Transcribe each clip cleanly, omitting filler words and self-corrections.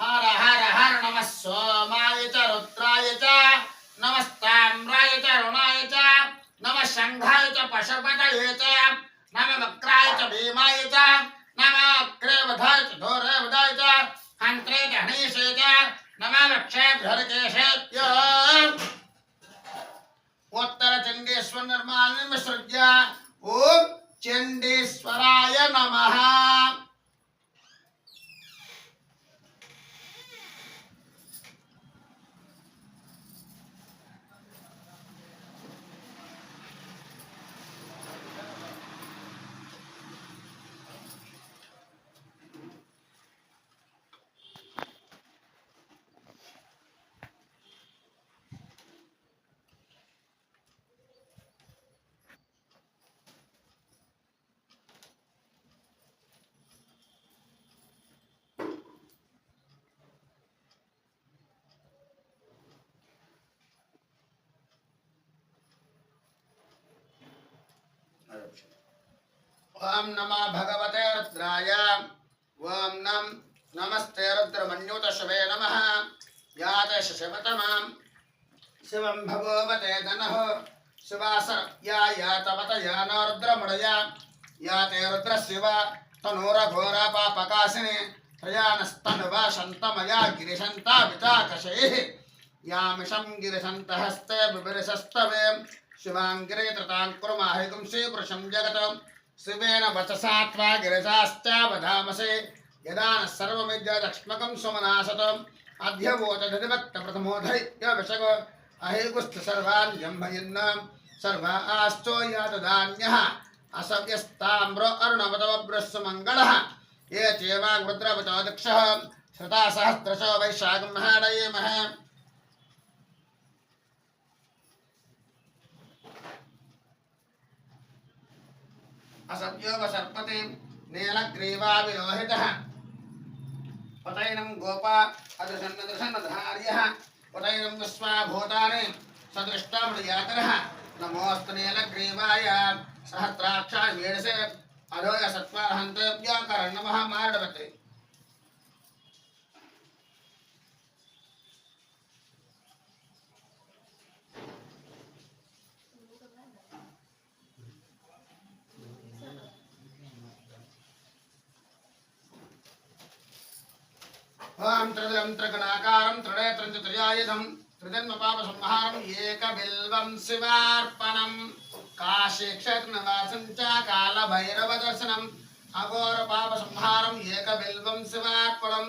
हर हर हर नमः सोमाय च रुद्राय च नमस्ताम्राय च रुणाय च नमः शंखाय च पशुपतये च नमः वक्राय च भीमाय च नमः अग्रेवधाय च धोरेवधाय च हन्त्रे च हनीशे च नमः वक्षेभ्यर्केशेभ्य उत्तरचण्डेश्वर निर्माल्यं विसृज्य ओम चण्डेश्वराय नमः। ओम नमः भगवते रुद्राय ओम नमस्ते रुद्रमन्युतशवे नमः याते शिवतमं शिवं भगवते धनः शिवासर या यातवत या न रुद्रमुडया याते रुद्रशिव तनूर घोरा पापकाशिनी प्रयानस्तनुवा शन्तमया गिरिशन्ता विताकशैः यामिषं गिरिशन्तहस्ते बिबिरसस्तवे शिवाङ्गिरे तृताङ्कुरमाहिकुं श्रीपुरुषं जगतं शिवेन वचसा त्वा गिरिशाश्चावधामसे यदा न सर्वमिद्यदक्ष्मकं सुमनाशतम् अध्यवोचधिवक्तप्रथमोधैर्यविषग अहेगुस्थ सर्वान् जम्भयन्नां सर्वा आश्चो यातदान्यः असव्यस्ताम्रो अरुणवतवब्रस्सुमङ्गलः ये चेवाग्रुद्रवचोदक्षः श्रुता सहस्रशो वैशाखमहाडये मह असव्यो सर्पते नीलग्रीवा विलोहितः पतैनं गोपा अदृशन्नदृशन्नधार्यः पतैनं विश्वाभूतानि सदृष्टामृयातरः नमोऽस्तु नीलग्रीवाय सहस्राक्षाय वीरसे अधोय सत्त्वाहन्तव्याकरणमः मार्डवते ओम त्रिदलं त्रिगुणाकारं त्रिनेत्रं त्रियायुधं त्रिजन्मपापसंहारं एकबिल्वं शिवार्पणं काशीक्षेत्रनिवासं च कालभैरवदर्शनम् अघोरपापसंहारं एकबिल्वं शिवार्पणं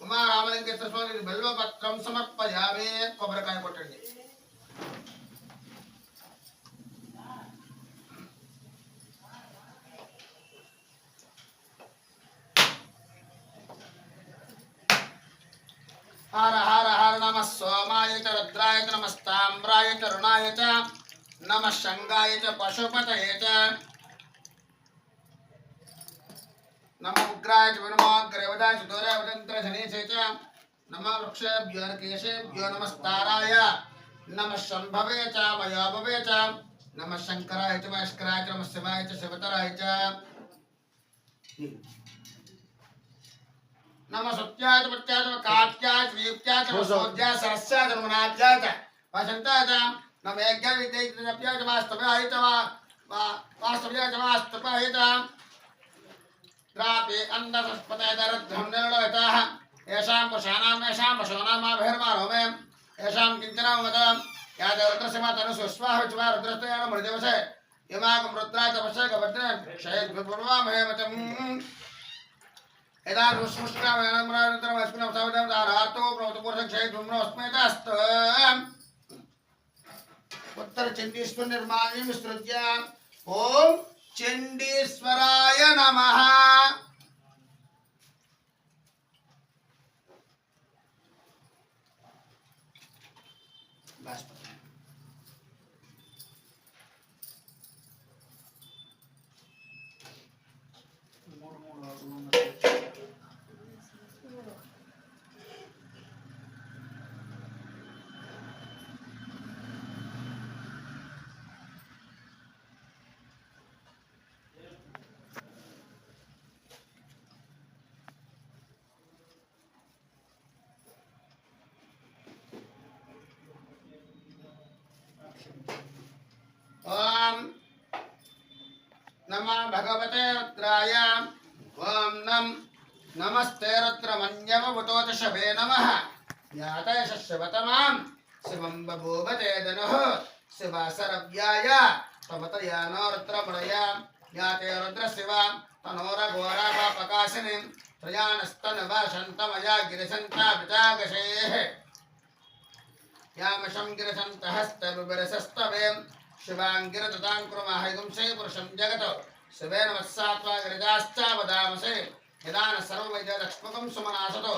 उमारामलिङ्गेश्वरस्वामिకి बिल्वपत्रं समर्पयामि కొబ్బరికాయ కొట్టండి हर हर हर नमः सोमाय च रुद्राय च नमस्ताम्राय च रुणाय च नमः शंगाय च पशुपतये च नमः उग्राय च विनमोऽग्रेवदाय च दूरेवदन्त्रधनेशे च नमः वृक्षेभ्यो केशेभ्यो नमस्ताराय नमः शम्भवे च मयोभवे च नमः शंकराय च महेश्वराय च नमः शिवाय च शिवतराय च नमः सत्याय च पत्याय च कात्याय च वीप्याय च सोद्याय सरस्याय च मनाद्याय च वसन्ताय च नमः यज्ञाय विद्याय च वास्तव्याय च वास्तव्याय च वास्तवाय च द्रापे अन्नसस्पताय दरद्धं निर्णयताः येषां पुरुषाणां येषां पशूनामाभिर्मानो मे येषां किञ्चनामदं या देवत्रसिमा तनुस्वाहा च वा रुद्रस्तयान मृदिवसे यमाकं रुद्राय तपस्या गवद्रेण क्षयद्विपूर्वामहे वचम् यदा रुष्मुष्टावयनमरानन्तरमस्मिन् सवदं दारातो प्रवतपुरुषक्षयद्विम्नोऽस्मेतास्त उत्तरचण्डीश्वर निर्माल्यं विसृज्य ओम चण्डीश्वराय नमः। नमः भगवते रुद्राय ओम नमस्ते रुद्रमन्यवभूतोतशवे नमः ज्ञातय शश्वतमां शिवं बभूवते धनुः शिवासरव्याय त्वमतयानो रुद्रमणया ज्ञाते रुद्रशिवा तनोरघोरापापकाशिनीं त्रयानस्तनवा शन्तमया गिरिशन्ता पितागशेः यामशं गिरिशन्तहस्तविरसस्तवें शिवाङ्गिरततां कुर्महैगुंसे पुरुषं जगतो शिवेन वत्सात्वा गिरिजाश्चावदामसे यदा न सर्ववैद्यलक्ष्मकं सुमनासतो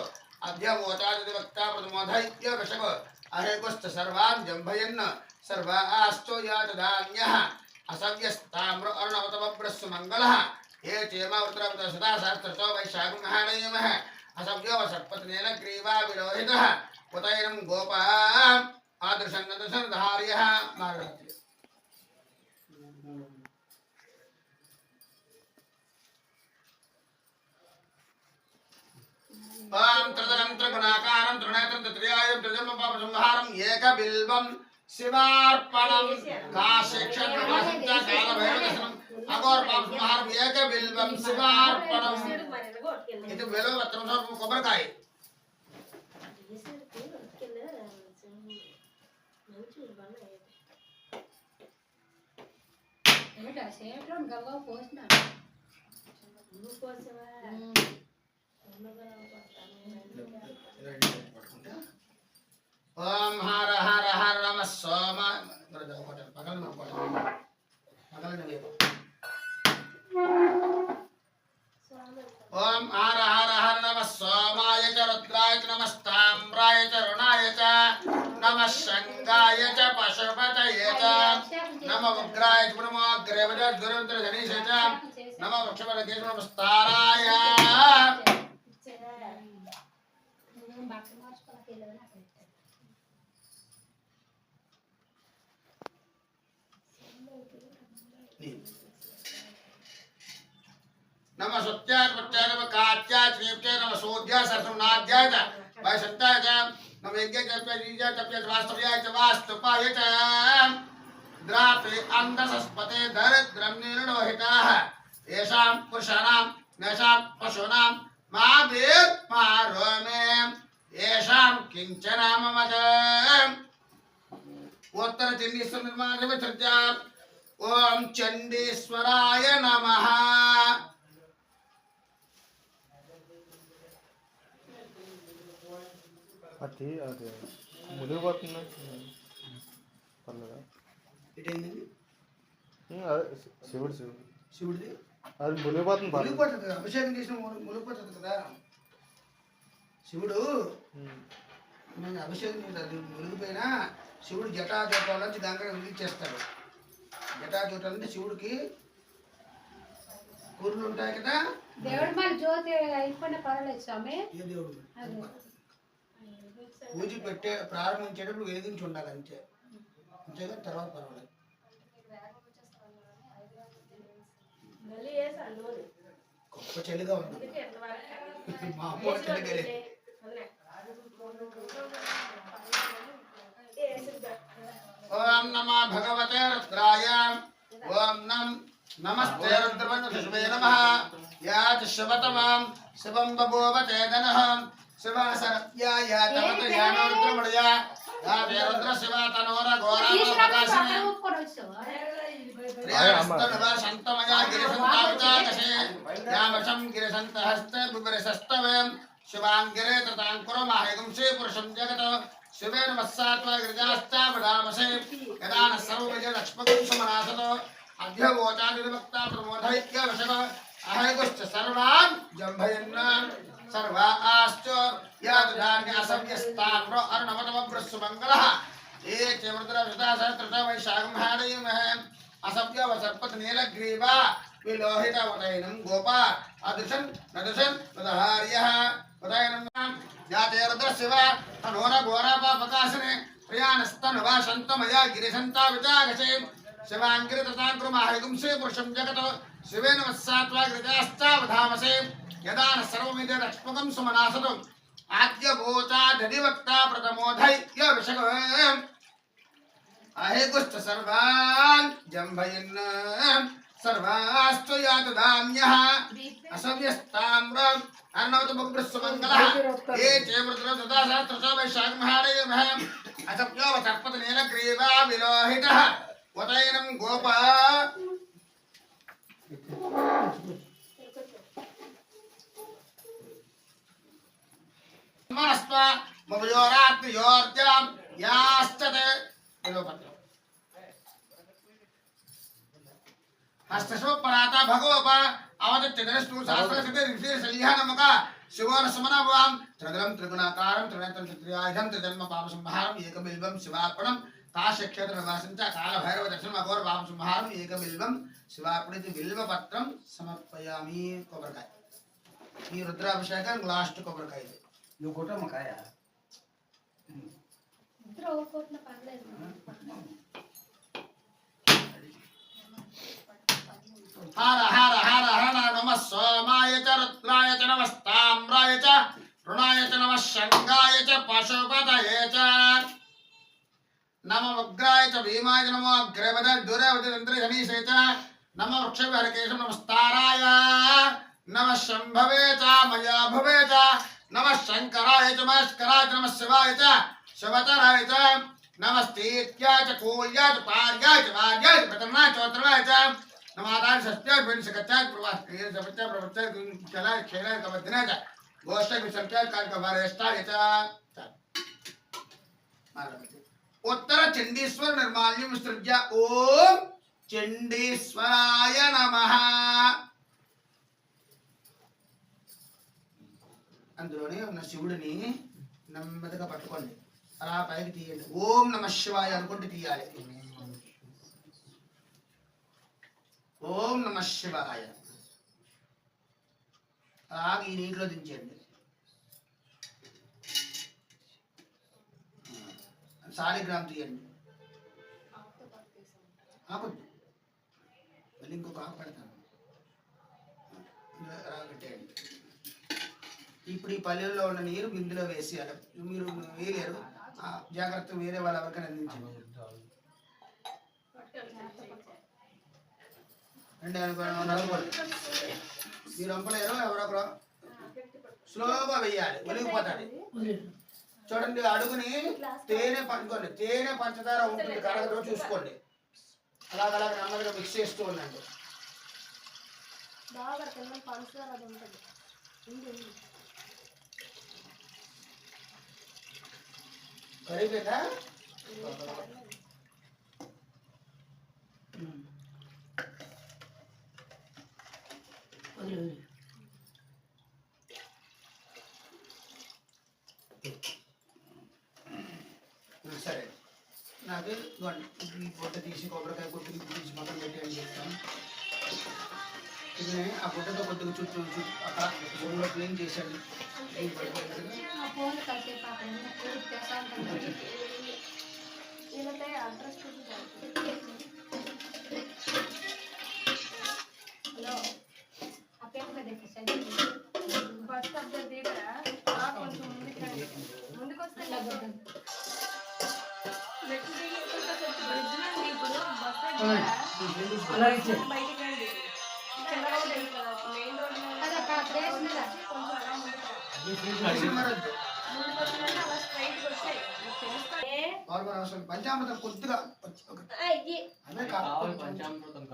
अभ्यवोचादिवक्ता प्रथमोधैत्य वशव अहेकुश्च सर्वान् जम्भयन् सर्वाश्चो यातधान्यः असव्यस्ताम्र अर्णवतमब्रस्सु मङ्गलः ये चेमावृत्रवत सदा सहस्रतो वैशाखमहानयमः असव्यो वसत्पत्नेन ग्रीवा विलोहितः उतैनं गोपा आदर्शन्नदर्शनधार्यः मार्गरात्रि ओम त्रिदलंत्र गुणाकारं त्रिनेत्रं त्रियायं त्रिजन्म पाप संहारं एकबिल्वं शिवार्पणं काशेक्षणमासंच कालभैरवदर्शनम् अघोर पाप संहारं एकबिल्वं शिवार्पणम् इति वेलवत्रं सर्वं कोबरकाय ఏటా సేట్రం గవ్వ పోస్నా నువ్వు పోసవా ओम हर हर हर नमः सोम ओम हर हर हर नमः सोमाय च रुद्राय च नमस्ताम्राय च रुणाय च नमः शंगाय च पशुपतये च नमः उग्राय च ब्रह्मोग्रवज गुरुन्द्र गणेश च नमः वृक्षपदकेशवस्ताराय नमः सत्याय पत्याय नमः कात्याय श्रीप्त्याय नमः सोध्याय सरसुनाध्याय च वैशन्ताय च नमः यज्ञाय च बीजाय च वास्तव्याय च वास्तुपाय च द्रापे अन्धसस्पते दरिद्रं निर्णोहिताः येषां पुरुषाणां नैषां पशूनां मा वेद मा रोमे येषां किञ्चन ममत उत्तरचण्डीश्वर निर्माणविसृज्य ओम चण्डीश्वराय नमः అది మునిగిపోతుంది పర్లేదా ఇటేందండి అదే శివుడు శివుడు శివుడిది అది మునిగిపోతుంది మునిగిపోతుంది కదా అభిషేకం చేసిన మునిగిపోతుంది కదా శివుడు నేను అభిషేకం చేస్తాను మునిగిపోయినా శివుడు జటాజూటాల నుంచి గంగ వెలిగించేస్తాడు జటాజూటాలు అంటే శివుడికి కూరలు ఉంటాయి కదా దేవుడు మళ్ళీ జ్యోతి అయిపోయిన పర్వాలేదు స్వామి ఏ దేవుడు పూజ పెట్టే ప్రారంభించేటప్పుడు వెలిగించి ఉండాలి అంతే అంతేగా తర్వాత పర్వాలేదు గొప్ప చలిగా ఉంది మా అమ్మ చలిగలే ओम नमः भगवते रुद्राय ओम नमस्ते रुद्रवंशवे नमः याच शिवतमं शिवं बभूवते धनः शिवासरत्याय तमत यानो रुद्रमणया या रुद्र शिवा तनोर घोरा प्रकाशिनी प्रियस्तनवा शान्तमया गिरिसन्ताविताकशे यामशं गिरिसन्तहस्ते बिबरसस्तवें शिवाङ्गिरे तताङ्कुरमाहेगुंसे पुरुषं जगतो शिवेन वत्सात्वा गिरिजाश्चावदामसे यदा न सर्वविजयलक्ष्मकं सुमनासतो अध्यवोचादिवक्ता प्रमोदयत्य वशव अहेगुश्च सर्वान् जम्भयन् सर्वाश्च यादधान्यासव्यस्ताम्र अर्णवतमब्रस्सु मङ्गलः ये च वृद्रविषदा सहस्रत वैशाखमहानयमः असव्यवसर्पतनीलग्रीवा विलोहितवतैनं गोपा अदृशन् नदृशन् नदहार्यः उदयनं जाते रुद्रशिव तनोर घोरापापकाशिने प्रियानस्तनवा शन्तमया गिरिशन्ता विचागशे शिवाङ्गिरतताङ्कुरमाहेगुंसे पुरुषं जगतो शिवेन वत्सात्वा गिरिजाश्चावधामसे यदा न सर्वमिदरक्ष्मकं सुमनासतो आद्यभूतादधिवक्ता प्रथमोधैत्य विषग अहेगुश्च सर्वान् जम्भयन् सर्वास्तु यातु धान्यः असव्यस्ताम्रम् अन्नवत भुक्तस्वमङ्गलः ये चेवृत्र तथा सहस्रशो वैशाखमहादेवः असप्यो वसर्पत नीलग्रीवा विलोहितः वतैनं गोपा मनस्व मवयोरात्मयोर्जां यास्तते विलोपत्र हस्तशो पराता भगवप अवदत्यदरस्तु सहस्रशते ऋषिर्शल्यानमुख शिवोरसमनभवां त्रिगुणं त्रिगुणाकारं त्रिनेत्रं त्रियायुधं त्रिजन्म पापसंहारम् एकबिल्वं शिवार्पणं काशक्षेत्रनिवासं च कालभैरवदर्शनम् अघोर पापसंहारम् एकबिल्वं शिवार्पणिति बिल्वपत्रं समर्पयामि कोबरकाय ఈ రుద్రాభిషేకం లాస్ట్ కొబ్బరికాయ ఇది నువ్వు కుటుంబకాయ ఇద్దరు ఓకోట్ల పర్లేదు हर हर हर हर नमः सोमाय च रुद्राय च नमस्ताम्राय च ऋणाय च नमः शंगाय च पशुपतये च नमः उग्राय च भीमाय च नमो अग्रेवद दुरवद तंत्रधनीशे च नमः वृक्षविहरकेशं नमस्ताराय नमः शंभवे च मया भवे च नमः शंकराय च महेश्वराय च नमः शिवाय च शिवतराय च नमस्तेत्याय च कूल्याय च पार्याय च वार्याय च प्रतरणाय च वत्रणाय च नमादान सत्याग बिन सकत्याग प्रवास क्रिया सत्या प्रवृत्ति चला खेला कवदना जा गोष्ठ विसंख्या काल का वारेष्टा यचा उत्तर चंडीश्वर निर्माल्यम सृज्य ओम चंडीश्वराय नमः అందులోనే ఉన్న శివుడిని నెమ్మదిగా పట్టుకోండి అలా పైకి తీయండి ఓం నమః శివాయ అనుకుంటూ తీయాలి ఓం నమః శివాయ అలాగే ఈ నీటిలో దించండి సాలిగ్రామ్ తీయండి ఆపద్దు మళ్ళీ ఇంకొక ఆకు పెడతాను అలా పెట్టేయండి ఇప్పుడు ఈ పల్లెల్లో ఉన్న నీరు బిందులో వేసేయాలి మీరు వేయలేరు జాగ్రత్త వేరే వాళ్ళ ఎవరికైనా అందించండి అంటే మీరు వంపలేరు ఎవరొకరు స్లోగా వెయ్యాలి ఒలిగిపోతాడు చూడండి అడుగుని తేనె పంచుకోండి తేనె పంచదార ఉంటుంది కరగదో చూసుకోండి అలాగ నెమ్మదిగా మిక్స్ చేస్తూ ఉండండి కరిగిపోయిందా సరే నాకు ఈ పొట్ట తీసి కొబ్బరికాయ కొట్టి తీసి మొత్తం పెట్టేయని చెప్తాను ఇది ఆ పొట్టతో కొద్దిగా చుట్టూ అక్కడ ఫోన్లో క్లీన్ చేశాను హలో అప్పేక బస్ అప్ దగ్గర కొంచెం ముందుకు వస్తే బయటికి రండి చిన్న రోడ్ మెయిన్ రోడ్ ముందుకు వచ్చినట్టు అలా స్ట్రైట్కి వచ్చాయి పంచామృతం కొద్దిగా అదే కావాలి పంచామృతం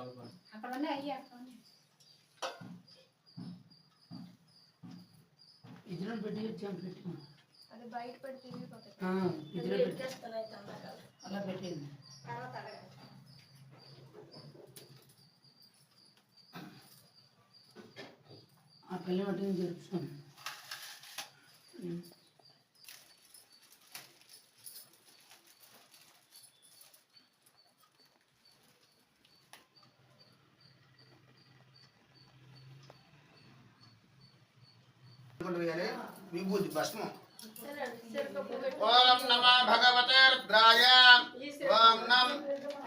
అక్కడ ఉన్నాయి అయ్యి అక్కడ ఇదిలో పెట్టి వచ్చాం పెట్టి అది బయట పెట్టి తిరిగిపోతుంది ఇదిలో పెట్టి అలా పెట్టింది ఆ పిల్ల మట్టిని జరుపుతాను विभूति भस्म ओम नमः भगवते रुद्राय ओम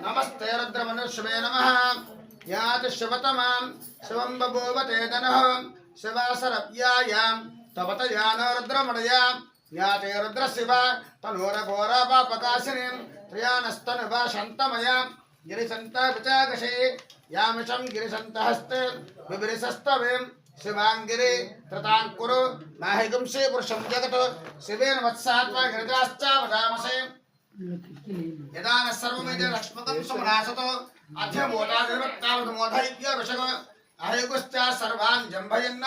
नमस्ते रुद्रमनुष्ये नमः यात शिवतमां शिवं बभूवते धनः शिवासरव्यायां तपत यान रुद्रमणया याते रुद्रशिव तनोरघोरा पापकाशिनीं त्रयानस्तनुवा शान्तमया गिरिसंता विचाकशे यामिशं गिरिसंतहस्ते विवरिसस्तवें शिवांगिरे त्रतांकुरु नाहिगुंसे पुरुषं जगत शिवेन वत्सात्मा गिरिजाश्चा वदामसे यदा न सर्वमेज लक्ष्मकं समनासतो अध्यमोदादिर्वक्तावधमोधैक्य विषग अहेगुश्चा सर्वान् जम्भयन्न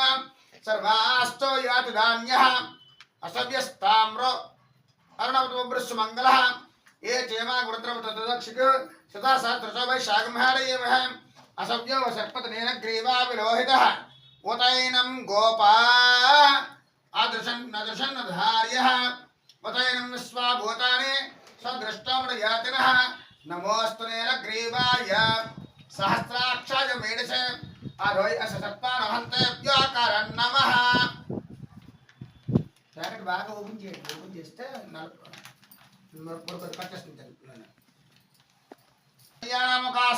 सर्वास्तो याति धान्यः असव्यस्ताम्रो अर्णवतुब्रस्मङ्गलः ये चेमा गुरुत्रवतदक्षिक सदा सहस्रशो वैशाखमहारयेमः असव्यो सर्पतनेन ग्रीवा विलोहितः उतैनं गोपा अदृशन् धार्यः उतैनं विश्वाभूतानि सदृष्टमृयातिनः नमोऽस्तुनेन ग्रीवाय सहस्राक्षाय मेढसे अधोय अससत्पानहन्तेभ्योऽकारं नमः ప్యాకెట్ బాగా ఓపెన్ చేస్తే నలుపు కట్టేస్తుంది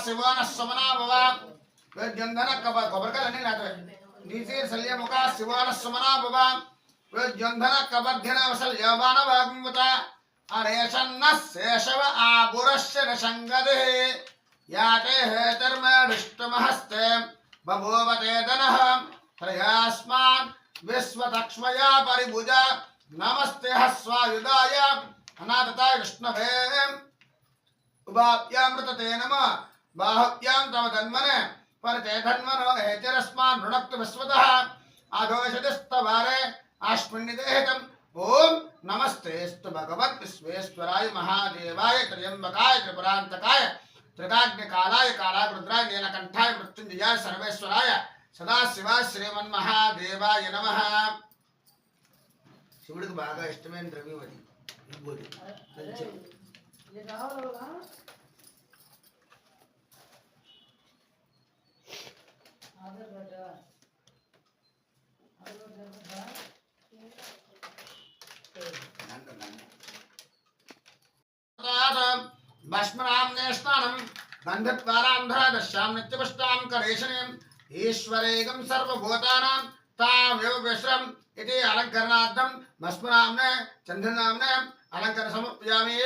శివన సుమనా భవ వేద్యంధన కొబ్బరికాయలన్నీ లేకపోతే నీతి శల్యముఖ శివన సుమనా భవ వేద్యంధన కబర్ధన వసల్యవాన వాగ్మత అనేషన్న శేషవ ఆపురస్య సంగదే యాతే హేతర్మేడిష్టమహస్తే బభూవతే ధనః త్రయాస్మాన్ विश्वतक्ष्मया परिभुजा नमस्ते हस्वायुधाय अनाथताय विष्णवे उभाभ्यामृतते नमः बाहुभ्यां तव धन्मने परते धन्मनो हेतिरस्मान् ऋणक्तु विश्वतः आघोषदिस्तवारे आश्विन्निदेहितम् ओम नमस्तेस्तु भगवत् विश्वेश्वराय महादेवाय त्र्यंबकाय त्रिपुरान्तकाय त्रिकाग्निकालाय कालाग्रुद्राय नीलकण्ठाय मृत्युञ्जयाय सर्वेश्वराय सदाशिवा श्रीमन्महादेवाय नमः శివుడికి బాగా ఇష్టమైన ద్రవ్యం అది విభూతి భస్మనామ్నే స్నానం గంధద్వారాంధ్రాదశ్యాం నిత్యపుష్టాం కరేషణీం ఈశ్వరేగం సర్వభూతానాం తామేవ విశ్రం इति अलंकरणार्थम भस्मनाम्ने चंद्रनाम्ने अलंकार समर्पयामि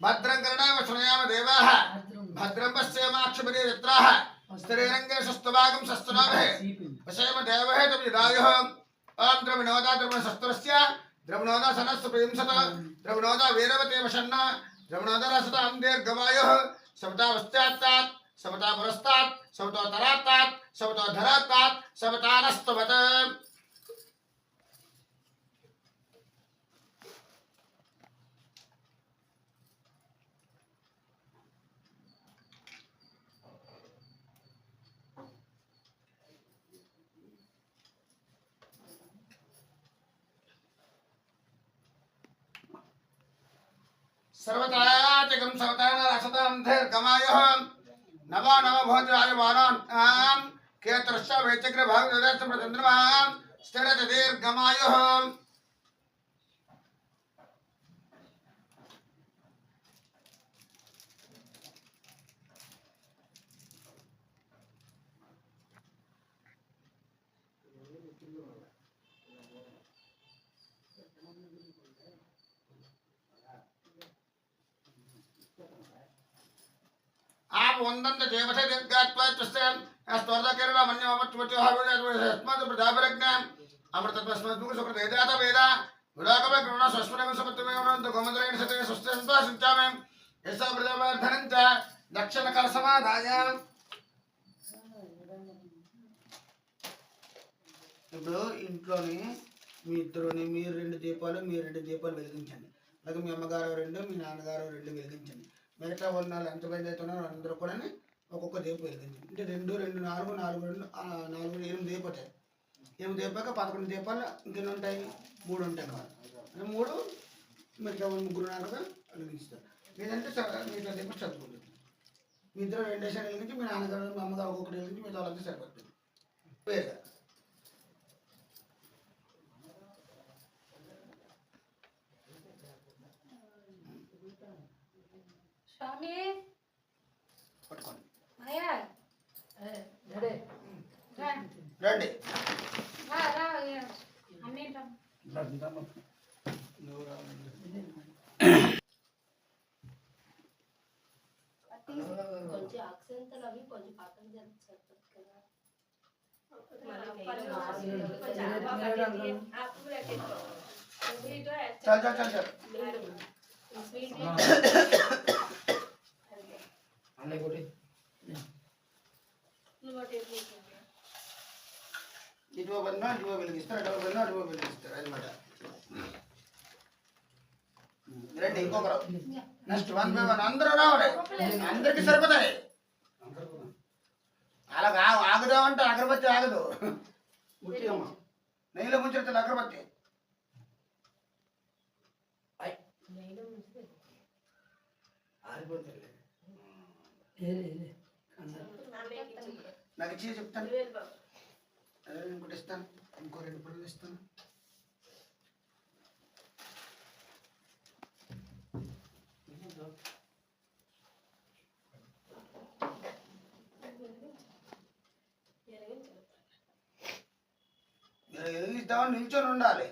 भद्रं कर्णाम शृणुयाम देवाः भद्रं पश्येमाक्षभिरे यत्राः स्त्रीरङ्गे शस्तभागं शस्तनामहे पश्येम देवहे तविदायुः ओम द्रविणोदा द्रविणशस्त्रस्य द्रविणोदा सनस्य प्रेमसत द्रविणोदा वीरवते वशन्न द्रविणोदा रसतां दीर्घवायुः समतावस्त्यात्तात् समता पुरस्तात् समतो तरात्तात् समतो धरात्तात् समतानस्तवत् सर्वतातिकं सर्वतान रसतां दीर्घमायुः नवा नव भोजराजमानान् आम केतरश्च वैचक्र भागवतस्य प्रचन्द्रमां स्थिरत दीर्घमायुः आप वंदन देवते दीर्घात्वा तस्य स्तोत्र केरला मन्य मत्वति हावेला अस्मत् प्रजापरज्ञ अमृतत्वस्मत् सुकृत वेदात वेदा विरागव करुणा सस्मरण समत्वमे अनंत गोमद्रेण सते सुस्तंता सिंचामे ऐसा प्रजावर्धनं च दक्षिण कर समाधाय ఇప్పుడు ఇంట్లోని మీ ఇద్దరుని మీరు రెండు దీపాలు వెలిగించండి అలాగే మీ అమ్మగారు రెండు మీ నాన్నగారు రెండు వెలిగించండి మిగతా వాళ్ళు ఎంతమంది అయితే ఉన్నారో అందరూ కూడా ఒక్కొక్క దీపం వెలిగించండి అంటే 2 2 4 4 2 4 8 దీపాలు 8 దీపాక 11 దీపాలు ఇంకెన్ని ఉంటాయి 3 ఉంటాయి కదా 3 మిగతా ముగ్గురు నాలుగు వెలిగిస్తారు లేదంటే మిగతా దీపం చదువుకుంటుంది మీ ఇద్దరు 2 దేశాలు వెలిగించి మీ నాన్నగారు మీ అమ్మగారు ఒక్కొక్కటి వెలిగించి మిగతా వాళ్ళంతా సరిపడుతుంది వేరే स्वामी పట్టుకోండి माया రెడీ రండి रा रा अन्नी కొంచెం అక్షంతలు అవి కొంచెం పక్కన జరుగుతుంది కదా. చల్ చల్ చల్ చల్ ఇటువ బందా ఇటువ వెలిగిస్తారు అటువ బందా అటువ వెలిగిస్తారు అన్నమాట. రండి ఇంకొకరు నెక్స్ట్ 1 by 1 అందరూ రావాలి, అందరికి సరిపోతాయి. అలా ఆగుదామంటే అగరబత్తి ఆగదు, నెయ్యిలో ముంచెత్తాలి అగరబత్తి. నాకు ఇచ్చి చెప్తాను, ఇంకోటి ఇస్తాను, ఇంకో 2 పుల్లలు ఇస్తాను. వెలిగిస్తామని నిల్చొని ఉండాలి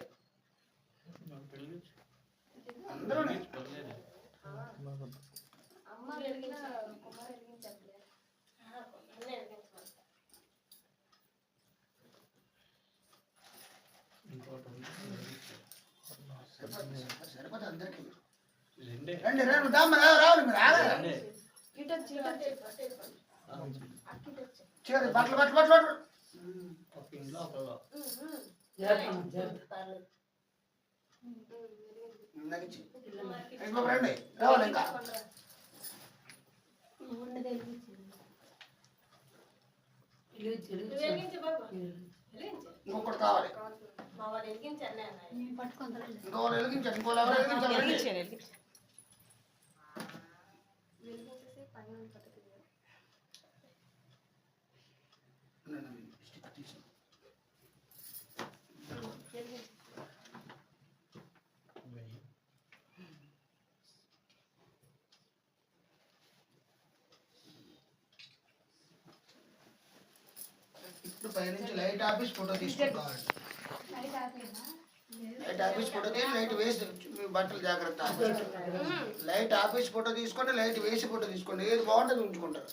అందరూ. అమ్మ వెలిగిన కుమార్ వెలిగించట్లేదు. సరిపోతే అందరికి రండి రండి దామ్మ రావాలి మీరు ఆగండి. ఇటు వచ్చి బట్టలు బట్టలు బట్టలు ఇంకొక రండి రావాలి ఇంకా ఇంకొకటి కావాలి, ఇంకోళ్ళు వెలిగించండి, ఇంకోళ్ళు ఎవరు వెలిగించాలి. ఇప్పుడు పైనుంచి లైట్ ఆఫీస్ ఫోటో తీసుకోవాలి. లైట్ ఆఫీస్ ఫోటో తీసి లైట్ వేసి మీ బట్టలు జాగ్రత్త. లైట్ ఆఫీస్ ఫోటో తీసుకొని లైట్ వేసి ఫోటో తీసుకోండి, ఏది బాగుంటుంది ఉంచుకుంటారు.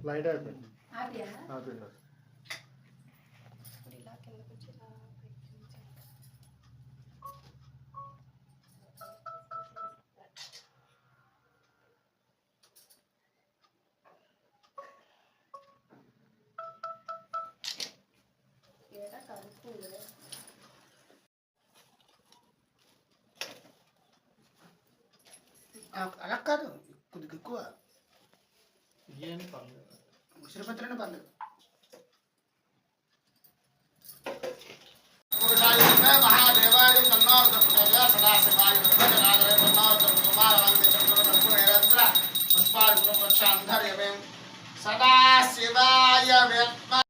లైట్ అయిపోయింది. అలా కాదు, కొద్దిగా ఎక్కువ ఉసిరిపత్రనే పర్లేదు. మహాదేవాయ సదాశివాయ పుష్పాలు సదాశివాయ